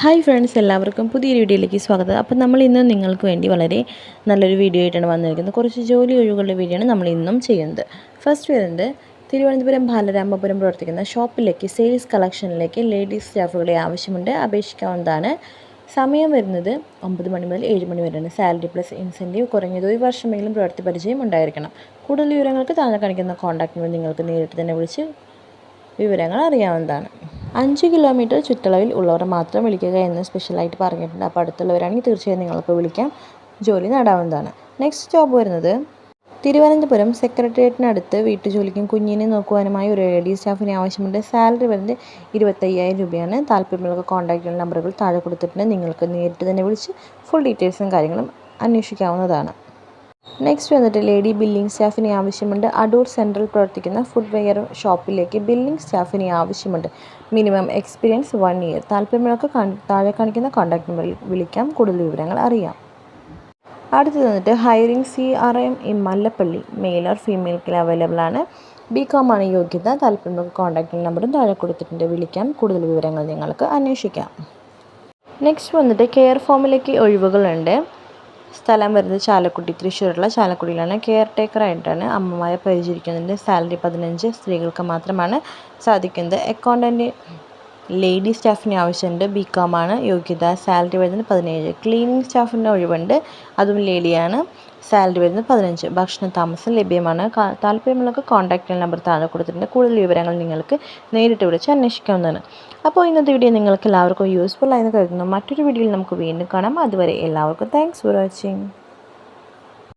Hi friends, എല്ലാവർക്കും പുതിയൊരു വീഡിയോയിലേക്ക് സ്വാഗതം. അപ്പോൾ നമ്മൾ ഇന്ന് നിങ്ങൾക്ക് വേണ്ടി വളരെ നല്ലൊരു വീഡിയോ ആയിട്ടാണ് വന്നിരിക്കുന്നത്. കുറച്ച് ജോലി ഒഴിവുകളുടെ വീഡിയോ ആണ് നമ്മൾ ഇന്നും ചെയ്യുന്നത്. ഫസ്റ്റ് വരുന്നത് തിരുവനന്തപുരം ബാലരാമപുരം പ്രവർത്തിക്കുന്ന ഷോപ്പിലേക്ക് സെയിൽസ് കളക്ഷനിലേക്ക് ലേഡീസ് സ്റ്റാഫുകളെ ആവശ്യമുണ്ട്. അപേക്ഷിക്കാവുന്നതാണ്. സമയം വരുന്നത് 9 മണി മുതൽ 7 മണി വരെയാണ്. സാലറി പ്ലസ് ഇൻസെൻറ്റീവ് കുറഞ്ഞത് 1 വർഷമെങ്കിലും പ്രവൃത്തി പരിചയം ഉണ്ടായിരിക്കണം. കൂടുതൽ വിവരങ്ങൾക്ക് താഴെ കാണിക്കുന്ന കോൺടാക്ട് നമ്പർ നിങ്ങൾക്ക് നേരിട്ട് തന്നെ വിളിച്ച് വിവരങ്ങൾ അറിയാവുന്നതാണ്. 5 കിലോമീറ്റർ ചുറ്റളവിൽ ഉള്ളവർ മാത്രം വിളിക്കുക എന്ന് സ്പെഷ്യലായിട്ട് പറഞ്ഞിട്ടുണ്ട്. അപ്പോൾ അടുത്തുള്ളവരാണെങ്കിൽ തീർച്ചയായും നിങ്ങൾക്ക് വിളിക്കാം, ജോലി നേടാവുന്നതാണ്. നെക്സ്റ്റ് ജോബ് വരുന്നത് തിരുവനന്തപുരം സെക്രട്ടേറിയറ്റിനടുത്ത് വീട്ടുജോലിക്കും കുഞ്ഞിനെ നോക്കുവാനുമായി ഒരു ലേഡീസ് സ്റ്റാഫിനെ ആവശ്യമുണ്ട്. സാലറി വരുന്നത് 25,000 രൂപയാണ്. താല്പര്യമുള്ള കോൺടാക്ട് നമ്പറുകൾ താഴെ കൊടുത്തിട്ടുണ്ട്. നിങ്ങൾക്ക് നേരിട്ട് തന്നെ വിളിച്ച് ഫുൾ ഡീറ്റെയിൽസും കാര്യങ്ങളും അന്വേഷിക്കാവുന്നതാണ്. നെക്സ്റ്റ് വന്നിട്ട് ലേഡി ബില്ലിംഗ് സ്റ്റാഫിനെ ആവശ്യമുണ്ട്. അടൂർ സെൻട്രൽ പ്രവർത്തിക്കുന്ന ഫുഡ് വെയർ ഷോപ്പിലേക്ക് ബില്ലിംഗ് സ്റ്റാഫിനെ ആവശ്യമുണ്ട്. Minimum experience 1 year. താല്പര്യമുള്ളവർക്ക് താഴെ കാണിക്കുന്ന കോൺടാക്ട് നമ്പറിൽ വിളിക്കാം, കൂടുതൽ വിവരങ്ങൾ അറിയാം. അടുത്തത് വന്നിട്ട് hiring CRM in Mallappally. Male or ഫീമെയിൽക്ക് അവൈലബിൾ ആണ്. BCom ആണ് യോഗ്യത. താല്പര്യമുള്ള കോൺടാക്ട് നമ്പറും താഴെ കൊടുത്തിട്ടുണ്ട്, വിളിക്കാം, കൂടുതൽ വിവരങ്ങൾ നിങ്ങൾക്ക് അന്വേഷിക്കാം. നെക്സ്റ്റ് വന്നിട്ട് കെയർ ഫോമിലേക്ക് ഒഴിവുകളുണ്ട്. സ്ഥലം വരുന്നത് ചാലക്കുടി, തൃശ്ശൂരുള്ള ചാലക്കുടിയിലാണ്. കെയർ ടേക്കറായിട്ടാണ് അമ്മമാരെ പരിചരിക്കുന്നുണ്ട്. സാലറി 15, സ്ത്രീകൾക്ക് മാത്രമാണ് സാധിക്കുന്നത്. അക്കൗണ്ടൻറ്റ് ലേഡി സ്റ്റാഫിന് ആവശ്യമുണ്ട്. BCom ആണ് യോഗ്യത. സാലറി വരുന്നത് 17. ക്ലീനിങ് സ്റ്റാഫിൻ്റെ ഒഴിവുണ്ട്, അതും ലേഡിയാണ്. സാലറി വരുന്നത് 15. ഭക്ഷണ താമസം ലഭ്യമാണ്. താല്പര്യമുള്ളവർക്ക് കോൺടാക്ട് നമ്പർ താഴെ കൊടുത്തിട്ടുണ്ട്. കൂടുതൽ വിവരങ്ങൾ നിങ്ങൾക്ക് നേരിട്ട് വിളിച്ച് അന്വേഷിക്കാവുന്നതാണ്. അപ്പോൾ ഇന്നത്തെ വീഡിയോ നിങ്ങൾക്ക് എല്ലാവർക്കും യൂസ്ഫുൾ ആയെന്ന് കരുതുന്നു. മറ്റൊരു വീഡിയോയിൽ നമുക്ക് വീണ്ടും കാണാം. അതുവരെ എല്ലാവർക്കും താങ്ക്സ് ഫോർ വാച്ചിങ്.